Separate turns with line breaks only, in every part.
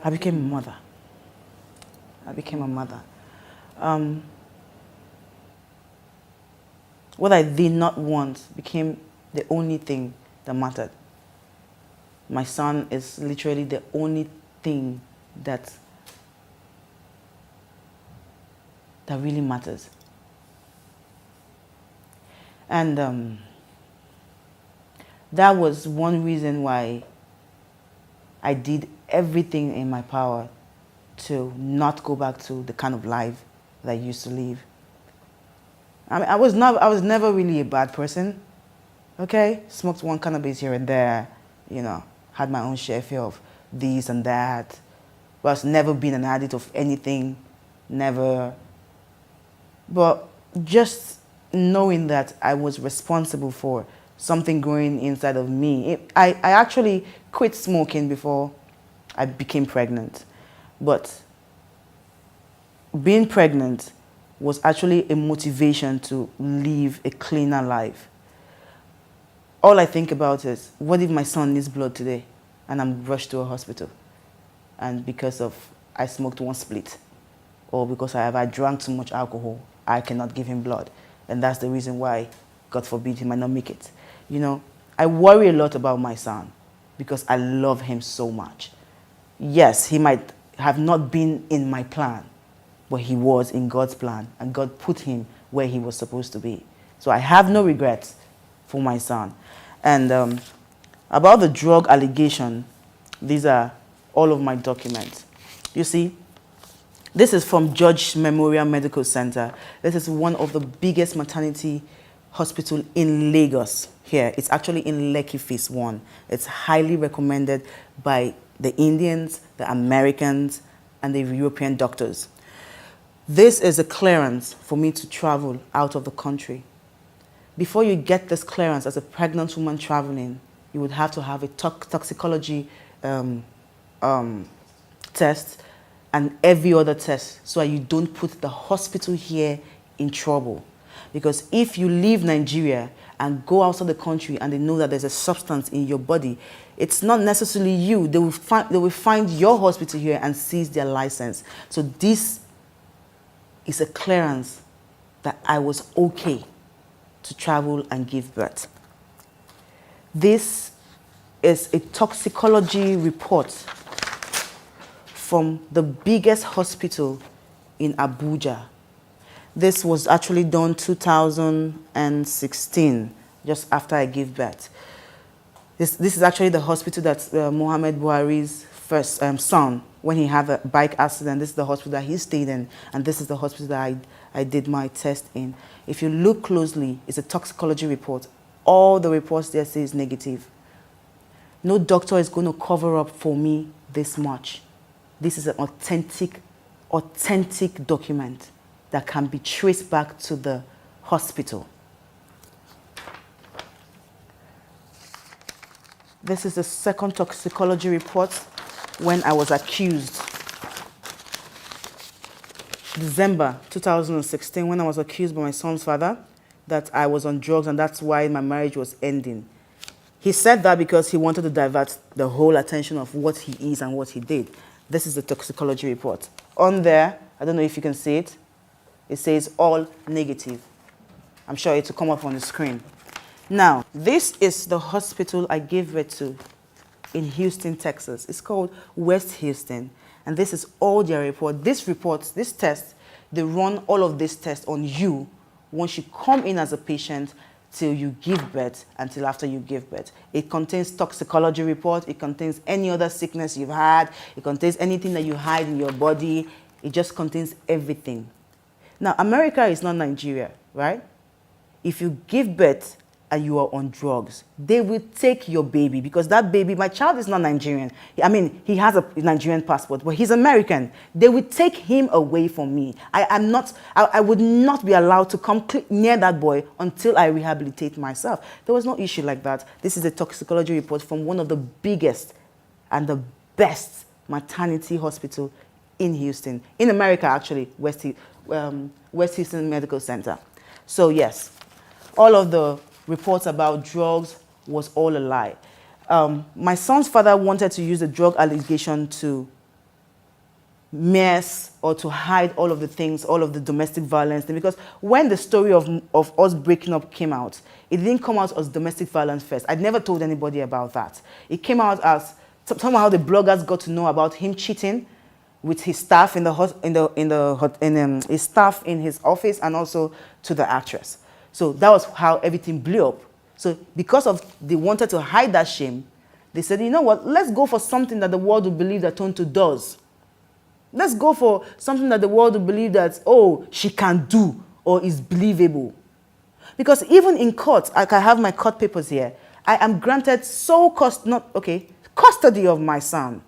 I became a mother. I became a mother. What I did not want became the only thing that mattered. My son is literally the only thing that really matters. And that was one reason why I did everything in my power to not go back to the kind of life that I used to live. I mean, I was never really a bad person, okay? Smoked one cannabis here and there, you know, had my own share of this and that. But I've never been an addict of anything, never. But just knowing that I was responsible for something growing inside of me. I actually quit smoking before I became pregnant. But being pregnant was actually a motivation to live a cleaner life. All I think about is, what if my son needs blood today and I'm rushed to a hospital? And because of I smoked one split, or because I drank too much alcohol, I cannot give him blood. And that's the reason why, God forbid, he might not make it. You know, I worry a lot about my son because I love him so much. Yes, he might have not been in my plan, but he was in God's plan, and God put him where he was supposed to be. So I have no regrets for my son. And about the drug allegation, these are all of my documents. You see, this is from George Memorial Medical Center. This is one of the biggest maternity hospital in Lagos here. It's actually in Lekki Phase 1. It's highly recommended by the Indians, the Americans, and the European doctors. This is a clearance for me to travel out of the country. Before you get this clearance as a pregnant woman traveling, you would have to have a toxicology test and every other test, so that you don't put the hospital here in trouble. Because if you leave Nigeria and go outside the country and they know that there's a substance in your body, it's not necessarily you. They will find your hospital here and seize their license. So this is a clearance that I was okay to travel and give birth. This is a toxicology report from the biggest hospital in Abuja. This was actually done 2016, just after I gave birth. This is actually the hospital that Mohammed Buhari's first son, when he had a bike accident, this is the hospital that he stayed in, and this is the hospital that I did my test in. If you look closely, it's a toxicology report. All the reports there say is negative. No doctor is going to cover up for me this much. This is an authentic document that can be traced back to the hospital. This is the second toxicology report when I was accused. December 2016, when I was accused by my son's father that I was on drugs and that's why my marriage was ending. He said that because he wanted to divert the whole attention of what he is and what he did. This is the toxicology report. On there, I don't know if you can see it, it says all negative. I'm sure it will come up on the screen. Now, this is the hospital I gave birth to in Houston, Texas. It's called West Houston. And this is all their report. This test, they run all of this tests on you once you come in as a patient till you give birth, until after you give birth. It contains toxicology report, it contains any other sickness you've had, it contains anything that you hide in your body, it just contains everything. Now, America is not Nigeria, right? If you give birth and you are on drugs, they will take your baby because that baby, my child is not Nigerian. I mean, he has a Nigerian passport, but he's American. They will take him away from me. I would not be allowed to come near that boy until I rehabilitate myself. There was no issue like that. This is a toxicology report from one of the biggest and the best maternity hospital in Houston, in America actually, West Houston Medical Center. So yes, all of the reports about drugs was all a lie. My son's father wanted to use the drug allegation to mess or to hide all of the things, all of the domestic violence. Because when the story of us breaking up came out, it didn't come out as domestic violence first. I'd never told anybody about that. It came out as somehow the bloggers got to know about him cheating with his staff his staff in his office, and also to the actress. So that was how everything blew up. So because of they wanted to hide that shame, they said, you know what, let's go for something that the world will believe that Tonto does. Let's go for something that the world will believe that, oh, she can do or is believable. Because even in court, like I have my court papers here, I am granted custody of my son.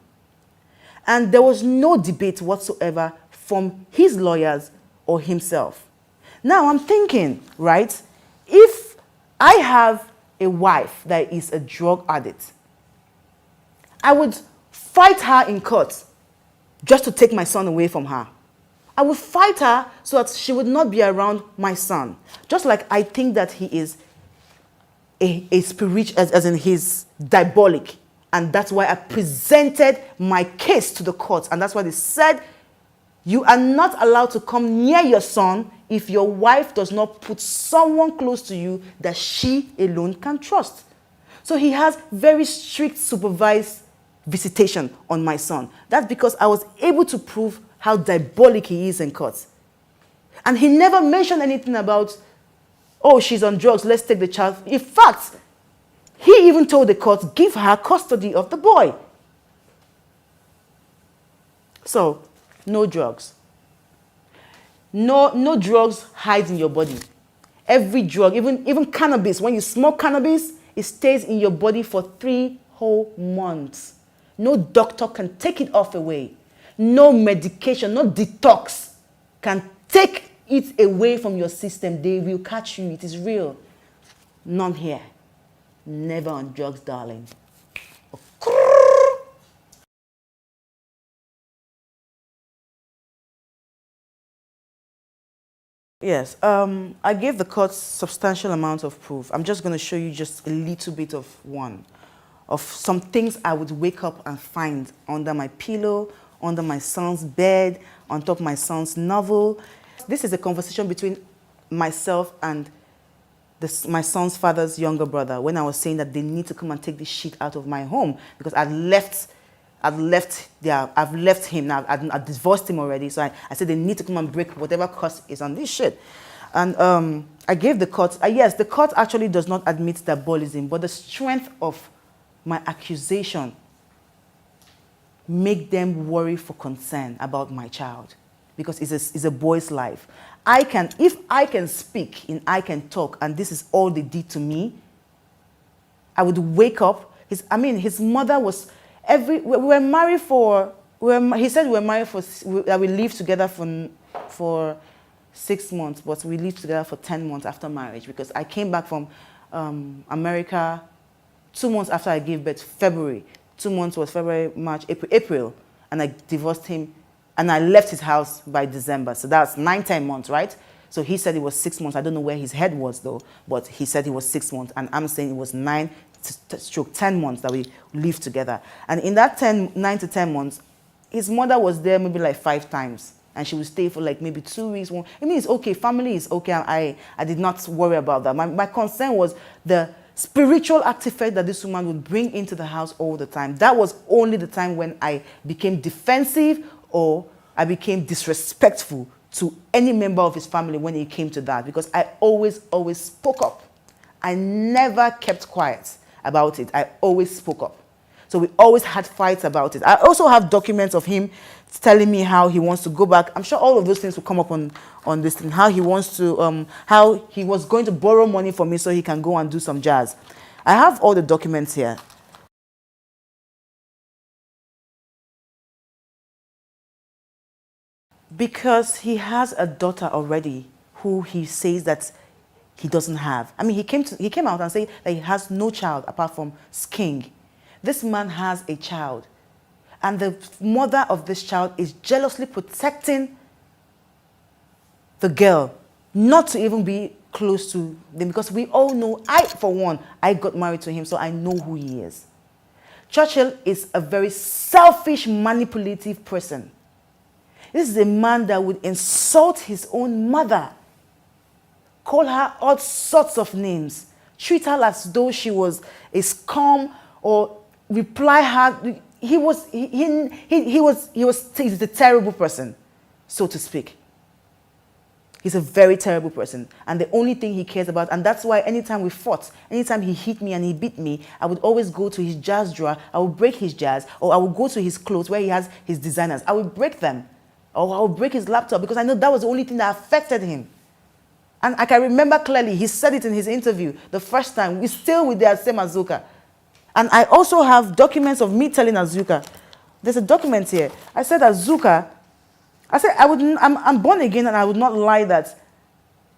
And there was no debate whatsoever from his lawyers or himself. Now I'm thinking, right, if I have a wife that is a drug addict, I would fight her in court just to take my son away from her. I would fight her so that she would not be around my son. Just like I think that he is a spirit, as in he's diabolic. And that's why I presented my case to the court. And that's why they said, you are not allowed to come near your son if your wife does not put someone close to you that she alone can trust. So he has very strict supervised visitation on my son. That's because I was able to prove how diabolic he is in court. And he never mentioned anything about, oh, she's on drugs, let's take the child. In fact, he even told the court, give her custody of the boy. So, no drugs. No drugs hide in your body. Every drug, even cannabis, when you smoke cannabis, it stays in your body for 3 whole months. No doctor can take it off away. No medication, no detox can take it away from your system. They will catch you. It is real. None here. Never on drugs, darling. Yes, I gave the court substantial amount of proof. I'm just going to show you just a little bit of one. Of some things I would wake up and find under my pillow, under my son's bed, on top of my son's novel. This is a conversation between myself and my son's father's younger brother, when I was saying that they need to come and take this shit out of my home because I've left him now. I've divorced him already. So I said they need to come and break whatever curse is on this shit. And I gave the court, yes, the court actually does not admit diabolism, but the strength of my accusation make them worry for concern about my child, because it's a boy's life. If I can speak and I can talk, and this is all they did to me, I would wake up. His mother was we were married for. He said we were married that we lived together for 6 months, but we lived together for 10 months after marriage, because I came back from America 2 months after I gave birth, February. 2 months was February, March, April, and I divorced him, and I left his house by December. So that's 9-10 months, right? So he said it was 6 months. I don't know where his head was though, but he said it was 6 months, and I'm saying it was 9-10 months that we lived together. And in that 9 to 10 months, his mother was there maybe like 5 times, and she would stay for like maybe 2 weeks. It's okay. Family is okay. I did not worry about that. My concern was the spiritual artifact that this woman would bring into the house all the time. That was only the time when I became defensive or I became disrespectful to any member of his family when it came to that, because I always spoke up. I never kept quiet about it. I always spoke up. So we always had fights about it. I also have documents of him telling me how he wants to go back. I'm sure all of those things will come up on this thing. How he wants to, how he was going to borrow money from me so he can go and do some jazz. I have all the documents here. Because he has a daughter already who he says that he doesn't have. He came out and said that he has no child apart from Sking. This man has a child, and the mother of this child is jealously protecting the girl not to even be close to them, because we all know, for one, I got married to him, so I know who he is. Churchill is a very selfish, manipulative person. This is a man that would insult his own mother, call her all sorts of names, treat her as though she was a scum, or reply her. He's a terrible person, so to speak. He's a very terrible person. And the only thing he cares about, and that's why anytime we fought, anytime he hit me and he beat me, I would always go to his jazz drawer, I would break his jazz, or I would go to his clothes where he has his designers. I would break them, or I would break his laptop, because I know that was the only thing that affected him. And I can remember clearly, he said it in his interview the first time, we're still with the same Azuka. And I also have documents of me telling Azuka, there's a document here. I said, Azuka, I said, I'm born again, and I would not lie that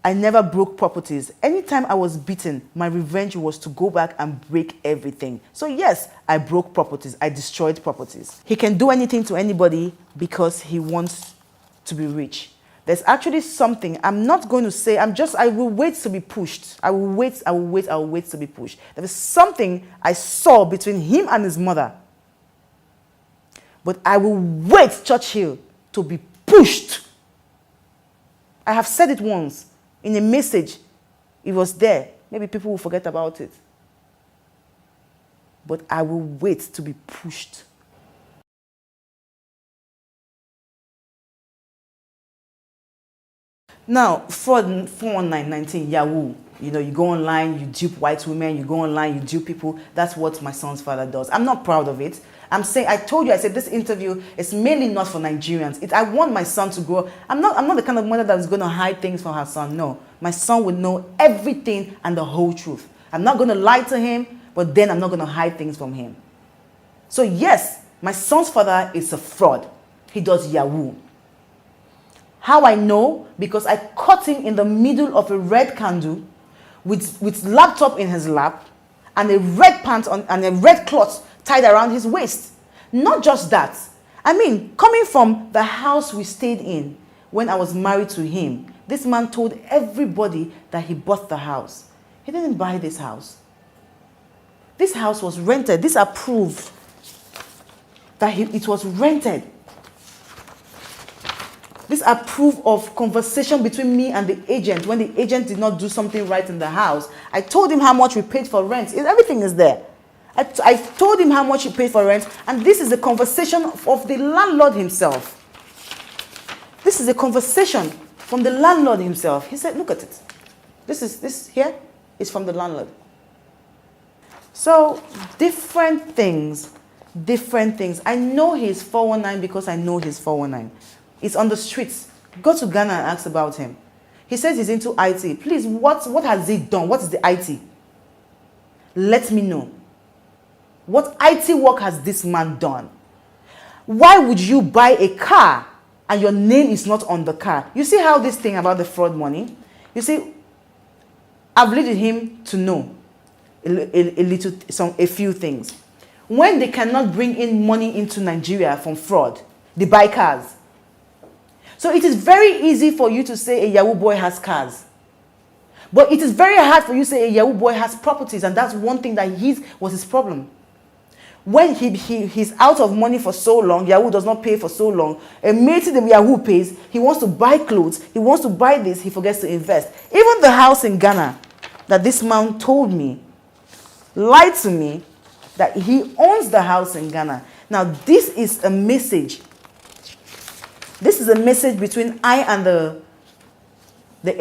I never broke properties. Anytime I was beaten, my revenge was to go back and break everything. So yes, I broke properties. I destroyed properties. He can do anything to anybody because he wants to be rich. There's actually something, I'm not going to say, I will wait to be pushed. I will wait to be pushed. There is something I saw between him and his mother. But I will wait, Churchill, to be pushed. I have said it once in a message. It was there. Maybe people will forget about it. But I will wait to be pushed. Now, fraud 41919, Yahoo. You go online, you dupe white women, you go online, you dupe people. That's what my son's father does. I'm not proud of it. I'm saying, I told you, I said this interview is mainly not for Nigerians. I want my son to grow. I'm not the kind of mother that's going to hide things from her son. No, my son would know everything and the whole truth. I'm not going to lie to him, but then I'm not going to hide things from him. So yes, my son's father is a fraud. He does Yahoo. How I know? Because I caught him in the middle of a red candle with laptop in his lap and a red pants on and a red cloth tied around his waist. Not just that. I mean, coming from the house we stayed in when I was married to him, this man told everybody that he bought the house. He didn't buy this house. This house was rented. This approved that it was rented. This approve of conversation between me and the agent when the agent did not do something right in the house. I told him how much we paid for rent. Everything is there. I told him how much he paid for rent, and this is a conversation of the landlord himself. This is a conversation from the landlord himself. He said, look at it. This here is from the landlord. So different things. I know he's 419 because I know he's 419. It's on the streets. Go to Ghana and ask about him. He says he's into IT. Please, what has he done? What is the IT? Let me know. What IT work has this man done? Why would you buy a car and your name is not on the car? You see how this thing about the fraud money? You see, I've leaded him to know a few things. When they cannot bring in money into Nigeria from fraud, they buy cars. So it is very easy for you to say a Yahoo boy has cars. But it is very hard for you to say a Yahoo boy has properties, and that's one thing that was his problem. When he's out of money for so long, Yahoo does not pay for so long, immediately the Yahoo pays, he wants to buy clothes, he wants to buy this, he forgets to invest. Even the house in Ghana that this man told me, lied to me, that he owns the house in Ghana. Now this is a message. This is a message between I and the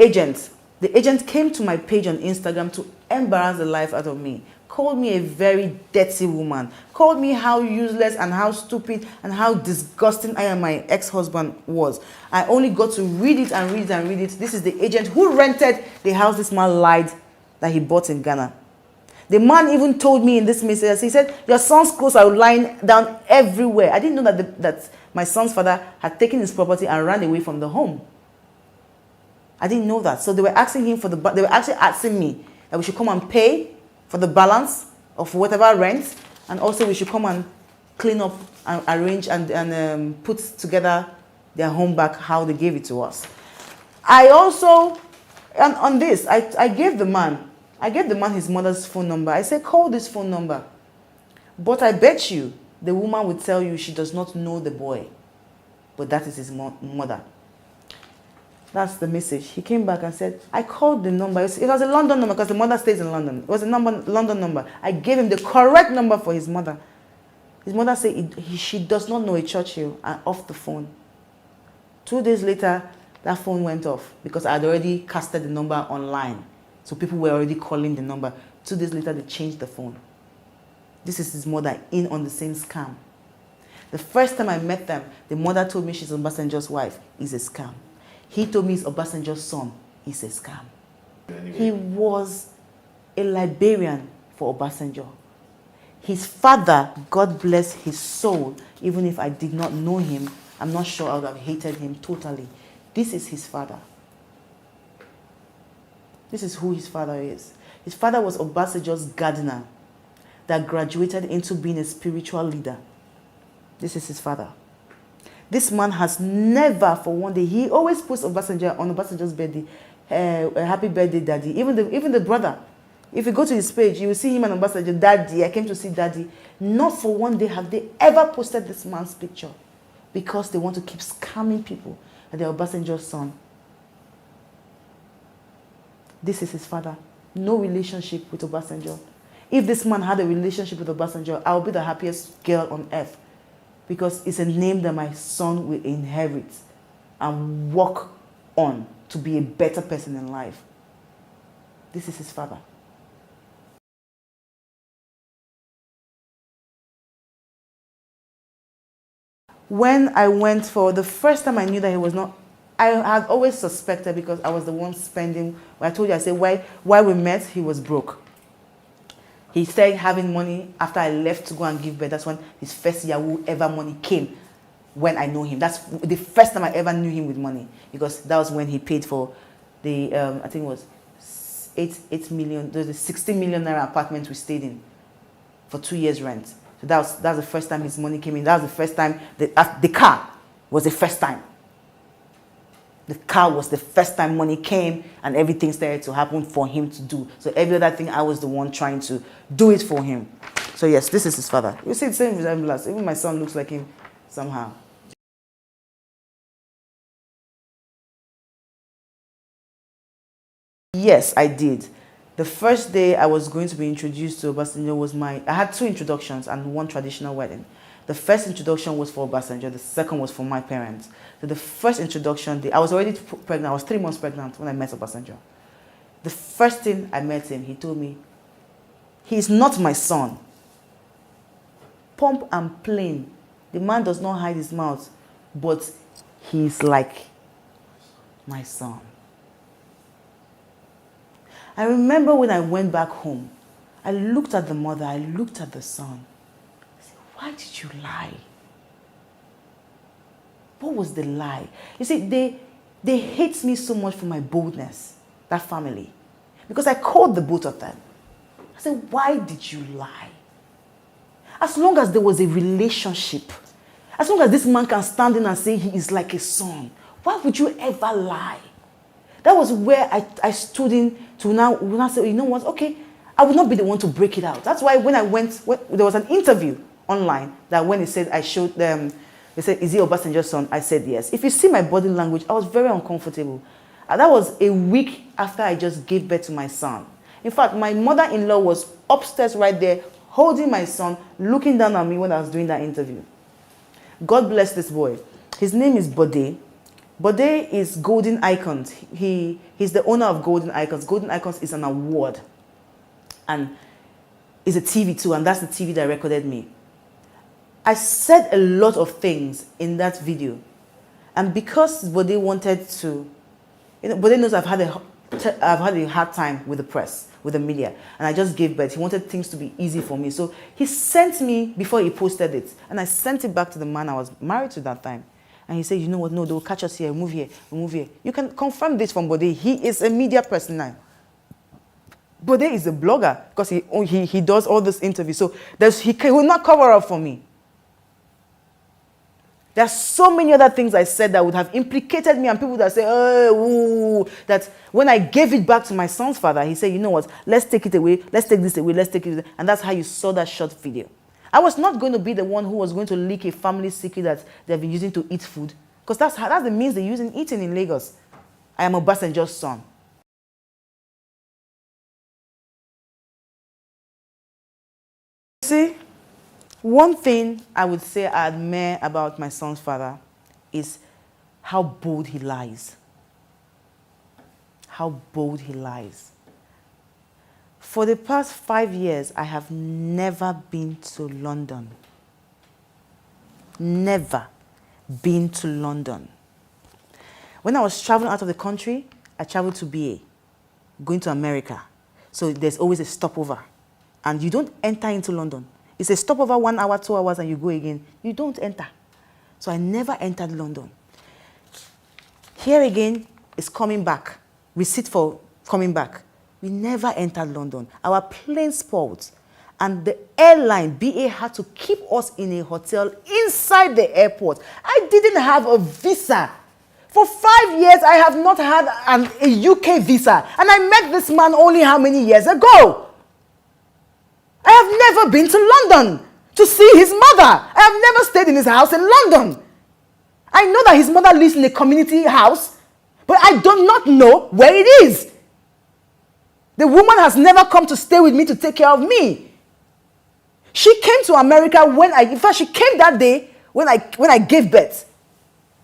agent. The agent came to my page on Instagram to embarrass the life out of me. Called me a very dirty woman. Called me how useless and how stupid and how disgusting I and my ex-husband was. I only got to read it and read it and read it. This is the agent who rented the house this man lied that he bought in Ghana. The man even told me in this message, he said, your son's clothes are lying down everywhere. I didn't know that my son's father had taken his property and ran away from the home. I didn't know that. So they were asking him they were actually asking me that we should come and pay for the balance of whatever rent, and also we should come and clean up and arrange and put together their home back how they gave it to us. I also, and on this, I gave the man his mother's phone number. I said, call this phone number. But I bet you the woman would tell you she does not know the boy. but that is his mother. That's the message. He came back and said, I called the number. It was a London number because the mother stays in London. It was a London number. I gave him the correct number for his mother. His mother said she does not know a Churchill, and off the phone. 2 days later, that phone went off because I had already casted the number online. So people were already calling the number. 2 days later, they changed the phone. This is his mother in on the same scam. The first time I met them, the mother told me she's Obasanjo's wife. It's a scam. He told me he's Obasanjo's son. It's a scam. Anyway. He was a librarian for Obasanjo. His father, God bless his soul, even if I did not know him, I'm not sure I would have hated him totally. This is his father. This is who his father is. His father was Obasanjo's gardener that graduated into being a spiritual leader. This is his father. This man has never for one day, he always puts Obasanjo on Obasanjo's birthday, happy birthday, daddy. Even the brother. If you go to his page, you will see him and Obasanjo, daddy, I came to see daddy. Not for one day have they ever posted this man's picture because they want to keep scamming people that they're Obasanjo's son. This is his father. No relationship with Obasanjo. If this man had a relationship with Obasanjo, I would be the happiest girl on earth. Because it's a name that my son will inherit and work on to be a better person in life. This is his father. When I went for the first time, I knew that he was not. I had always suspected because I was the one spending. I told you, I said, why we met, he was broke. He started having money after I left to go and give birth. That's when his first Yahoo ever money came, when I know him. That's the first time I ever knew him with money, because that was when he paid for the, I think it was 8 million, there was a 60 million naira apartment we stayed in for 2 years rent. So that was the first time his money came in. That was the first time, the car was the first time. The car was the first time money came and everything started to happen for him to do. So every other thing, I was the one trying to do it for him. So yes, this is his father. You see the same resemblance. Even my son looks like him somehow. Yes, I did. The first day I was going to be introduced to Obasanjo was I had 2 introductions and 1 traditional wedding. The first introduction was for Obasanjo, the second was for my parents. So the first introduction, I was already pregnant, I was 3 months pregnant when I met Obasanjo. The first thing I met him, he told me, he's not my son. Pump and plain. The man does not hide his mouth, but he's like my son. I remember when I went back home, I looked at the mother, I looked at the son. Why did you lie? What was the lie? You see, they hate me so much for my boldness, that family. Because I called the both of them. I said, why did you lie? As long as there was a relationship, as long as this man can stand in and say he is like a son, why would you ever lie? That was where I stood in to now say, you know what, okay, I would not be the one to break it out. That's why when I went, there was an interview online that when he said, I showed them, they said, is he Obasanjo's son? I said yes. If you see my body language, I was very uncomfortable. And that was a week after I just gave birth to my son. In fact, my mother-in-law was upstairs right there, holding my son, looking down at me when I was doing that interview. God bless this boy. His name is Bode. Bode is Golden Icons. He's the owner of Golden Icons. Golden Icons is an award. And it's a TV too, and that's the TV that recorded me. I said a lot of things in that video. And because Bode wanted to, Bode knows I've had a hard time with the press, with the media, and I just gave birth. He wanted things to be easy for me. So he sent me before he posted it. And I sent it back to the man I was married to that time. And he said, you know what, no, they'll catch us here, we'll move here, we'll move here. You can confirm this from Bode. He is a media person now. Bode is a blogger because he does all this interviews. So he will not cover up for me. There are so many other things I said that would have implicated me, and people that say, oh, that when I gave it back to my son's father, he said, you know what, let's take it away, let's take this away, let's take it away. And that's how you saw that short video. I was not going to be the one who was going to leak a family secret that they've been using to eat food. Because that's the means they use in eating in Lagos. I am Obasanjo's son. See, one thing I would say I admire about my son's father is how bold he lies. How bold he lies. For the past 5 years, I have never been to London. Never been to London. When I was traveling out of the country, I traveled to BA, going to America. So there's always a stopover. And you don't enter into London. It's a stopover 1 hour, 2 hours, and you go again. You don't enter. So I never entered London. Here again is coming back. Receipt for coming back. We never entered London. Our plane spoiled. And the airline, BA, had to keep us in a hotel inside the airport. I didn't have a visa. For 5 years, I have not had a UK visa. And I met this man only how many years ago? I have never been to London to see his mother. I have never stayed in his house in London. I know that his mother lives in a community house, but I do not know where it is. The woman has never come to stay with me to take care of me. She came to America in fact, she came that day when I gave birth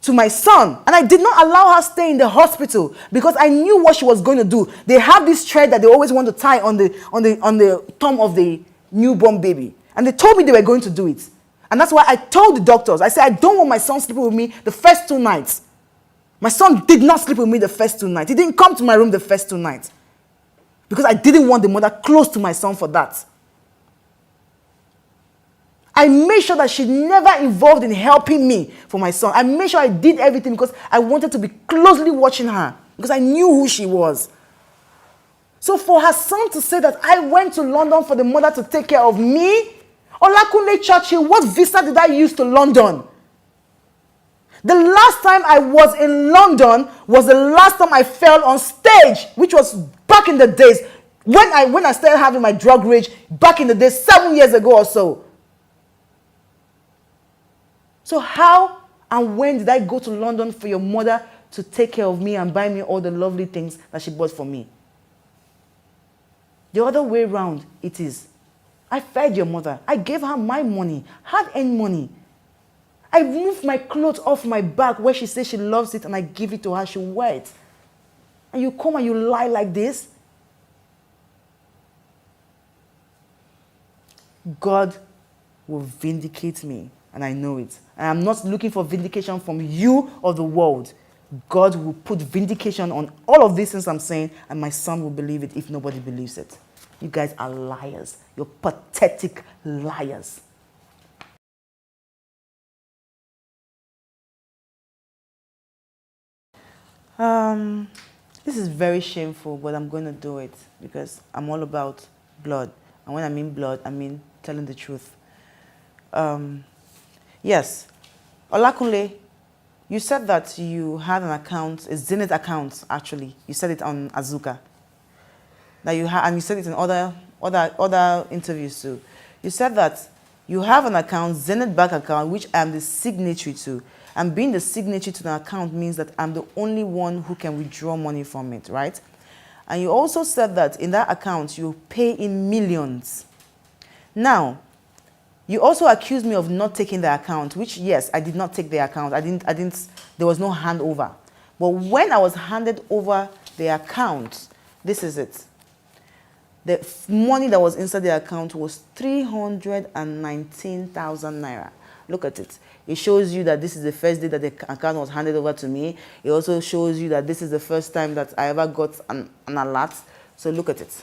to my son. And I did not allow her stay in the hospital because I knew what she was going to do. They have this thread that they always want to tie on the thumb of the newborn baby. And they told me they were going to do it. And that's why I told the doctors, I said, I don't want my son sleeping with me the first 2 nights. My son did not sleep with me the first 2 nights. He didn't come to my room the first 2 nights. Because I didn't want the mother close to my son for that. I made sure that she never involved in helping me for my son. I made sure I did everything because I wanted to be closely watching her. Because I knew who she was. So for her son to say that I went to London for the mother to take care of me, Olakunle Churchill, what visa did I use to London? The last time I was in London was the last time I fell on stage, which was back in the days when I started having my drug rage back in the days, 7 years ago or so. So how and when did I go to London for your mother to take care of me and buy me all the lovely things that she bought for me? The other way around it is, I fed your mother. I gave her my money, hard-earned money. I moved my clothes off my back where she says she loves it and I give it to her, she wear it. And you come and you lie like this? God will vindicate me, and I know it. And I'm not looking for vindication from you or the world. God will put vindication on all of these things I'm saying, and my son will believe it if nobody believes it. You guys are liars. You're pathetic liars. This is very shameful, but I'm going to do it because I'm all about blood. And when I mean blood, I mean telling the truth. Yes, Olakunle, you said that you had an account, a Zenith account, actually. You said it on Azuka. That you had, and you said it in other interviews too. You said that you have an account, Zenith Bank account, which I'm the signatory to. And being the signatory to the account means that I'm the only one who can withdraw money from it, right? And you also said that in that account, you pay in millions. Now, you also accused me of not taking the account, which, yes, I did not take the account. There was no handover. But when I was handed over the account, this is it. The money that was inside the account was 319,000 naira. Look at it. It shows you that this is the first day that the account was handed over to me. It also shows you that this is the first time that I ever got an alert. So look at it.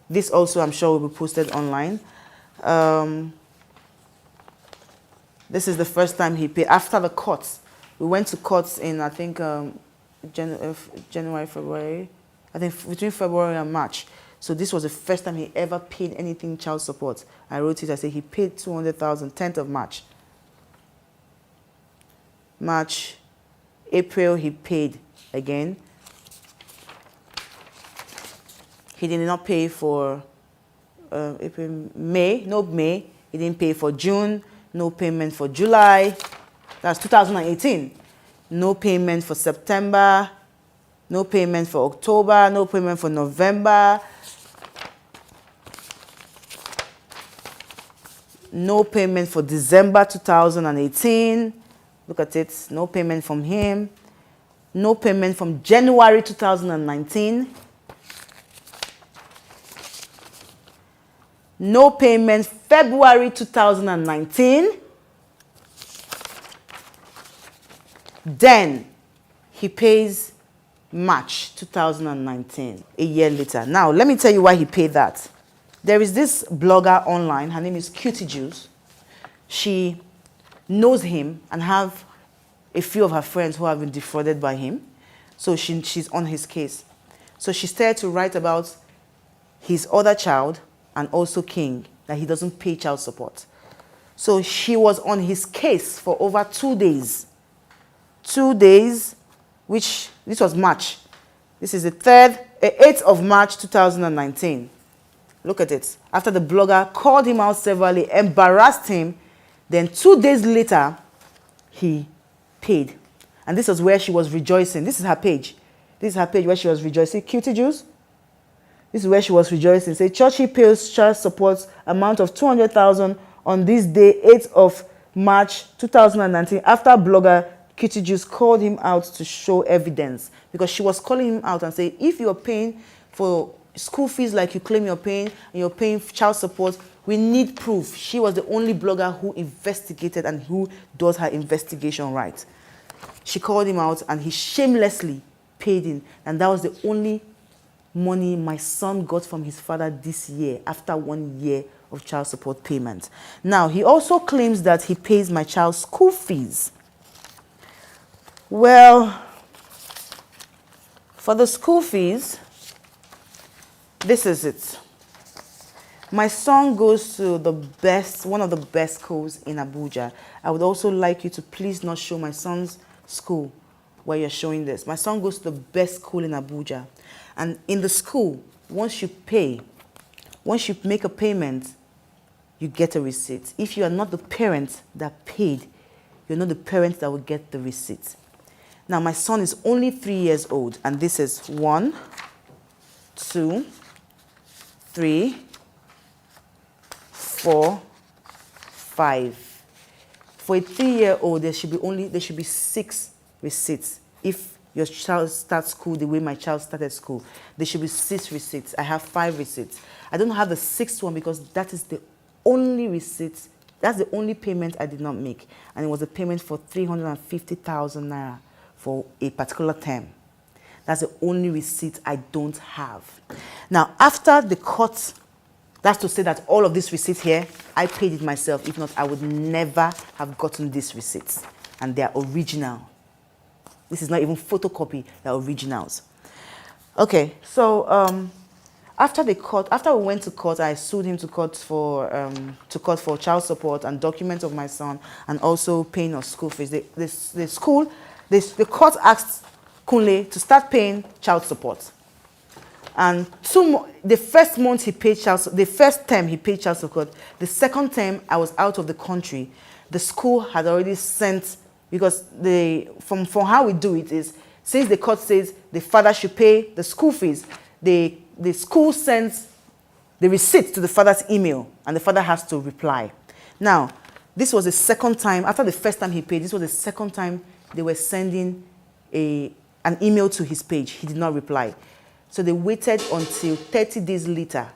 This also, I'm sure, will be posted online. This is the first time he paid. After the courts, we went to courts in, I think, January, February. I think between February and March. So this was the first time he ever paid anything child support. I wrote it, I said he paid 200,000, 10th of March. March, April, he paid again. He did not pay for April, May, no May. He didn't pay for June, no payment for July. That's 2018. No payment for September, no payment for October, no payment for November, no payment for December 2018. Look at it, no payment from him. No payment from January 2019. No payment February 2019. Then he pays March 2019, a year later. Now, let me tell you why he paid that. There is this blogger online, her name is Cutie Juice. She knows him and have a few of her friends who have been defrauded by him. So she's on his case. So she started to write about his other child and also King, that he doesn't pay child support. So she was on his case for over 2 days. 2 days, which this was March. This is the 8th of March 2019. Look at it. After the blogger called him out severally, embarrassed him, then 2 days later, he paid. And this is where she was rejoicing. This is her page. This is her page where she was rejoicing. Cutie Juice. This is where she was rejoicing. Say, Churchy pays child support amount of 200,000 on this day, 8th of March 2019, after blogger Cutie Juice called him out to show evidence. Because she was calling him out and saying, if you're paying for school fees like you claim you're paying, and you're paying child support, we need proof. She was the only blogger who investigated and who does her investigation right. She called him out and he shamelessly paid him. And that was the only money my son got from his father this year after 1 year of child support payment. Now, he also claims that he pays my child's school fees. Well, for the school fees, this is it. My son goes to one of the best schools in Abuja. I would also like you to please not show my son's school where you're showing this. My son goes to the best school in Abuja. And in the school, once you make a payment, you get a receipt. If you are not the parent that paid, you're not the parent that will get the receipt. Now, my son is only 3 years old, and this is 1, 2, 3, 4, 5. For a 3-year-old, there should be 6 receipts. If your child starts school the way my child started school, there should be 6 receipts. I have 5 receipts. I don't have the 6th one because that is the only receipt. That's the only payment I did not make, and it was a payment for 350,000 naira for a particular term. That's the only receipt I don't have. Now, after the court, that's to say that all of these receipts here, I paid it myself. If not, I would never have gotten these receipts. And they're original. This is not even photocopy, they're originals. Okay, so after we went to court, I sued him to court for child support and documents of my son, and also paying of school fees. The court asked Kunle to start paying child support. And the first month he paid the first term he paid child support. The second term I was out of the country. The school had already sent, because from how we do it is, since the court says the father should pay the school fees, the school sends the receipt to the father's email, and the father has to reply. Now, this was the second time, after the first time he paid, this was the second time they were sending an email to his page. He did not reply. So they waited until 30 days later.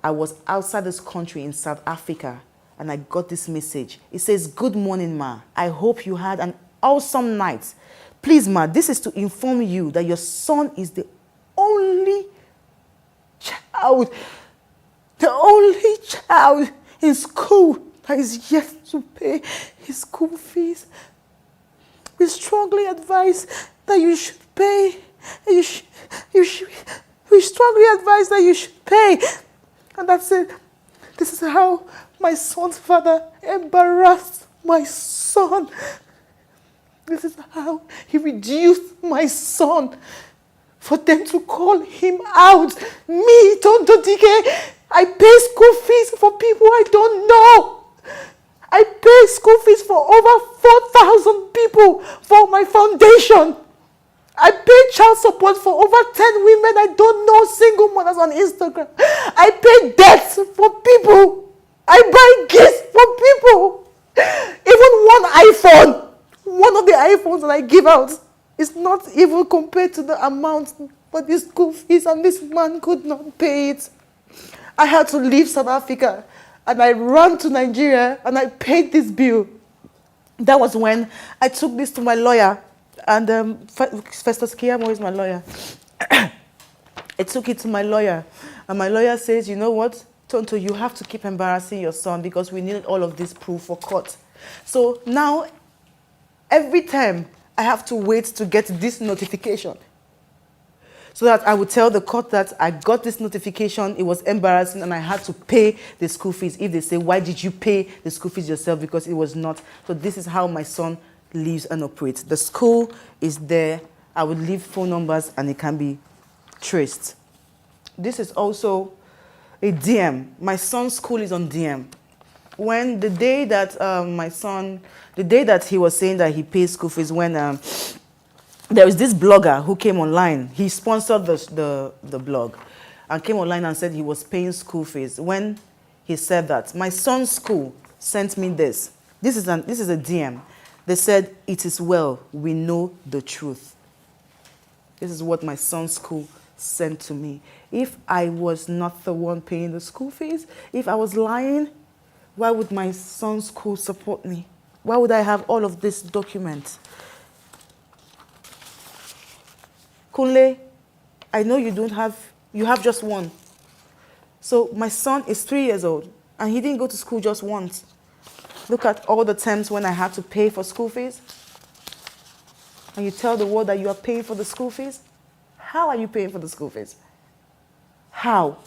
I was outside this country in South Africa, and I got this message. It says, "Good morning, Ma. I hope you had an awesome night. Please, Ma, this is to inform you that your son is the only child in school that is yet to pay his school fees. We strongly advise that you should pay. We strongly advise that you should pay." And that's it. This is how my son's father embarrassed my son. This is how he reduced my son. For them to call him out. Me, Tonto DIKEH, I pay school fees for people I don't know. I pay school fees for over 4,000 people for my foundation. I pay child support for over 10 women I don't know, single mothers on Instagram. I pay debts for people. I buy gifts for people. Even one iPhone, one of the iPhones that I give out is not even compared to the amount for the school fees, and this man could not pay it. I had to leave South Africa and I ran to Nigeria and I paid this bill. That was when I took this to my lawyer, and Festus Kiyamo is my lawyer. I took it to my lawyer, and my lawyer says, you know what, Tonto, you have to keep embarrassing your son because we need all of this proof for court. So now, every time I have to wait to get this notification, so that I would tell the court that I got this notification, it was embarrassing, and I had to pay the school fees. If they say, why did you pay the school fees yourself? Because it was not. So this is how my son lives and operates. The school is there. I would leave phone numbers, and it can be traced. This is also a DM. My son's school is on DM. When the day that the day that he was saying that he pays school fees, when there was this blogger who came online. He sponsored the blog and came online and said he was paying school fees. When he said that, my son's school sent me this. This is a DM. They said, it is well, we know the truth. This is what my son's school sent to me. If I was not the one paying the school fees, if I was lying, why would my son's school support me? Why would I have all of these documents? Kunle, I know you have just one. So my son is 3 years old, and he didn't go to school just once. Look at all the times when I had to pay for school fees. And you tell the world that you are paying for the school fees? How are you paying for the school fees? How?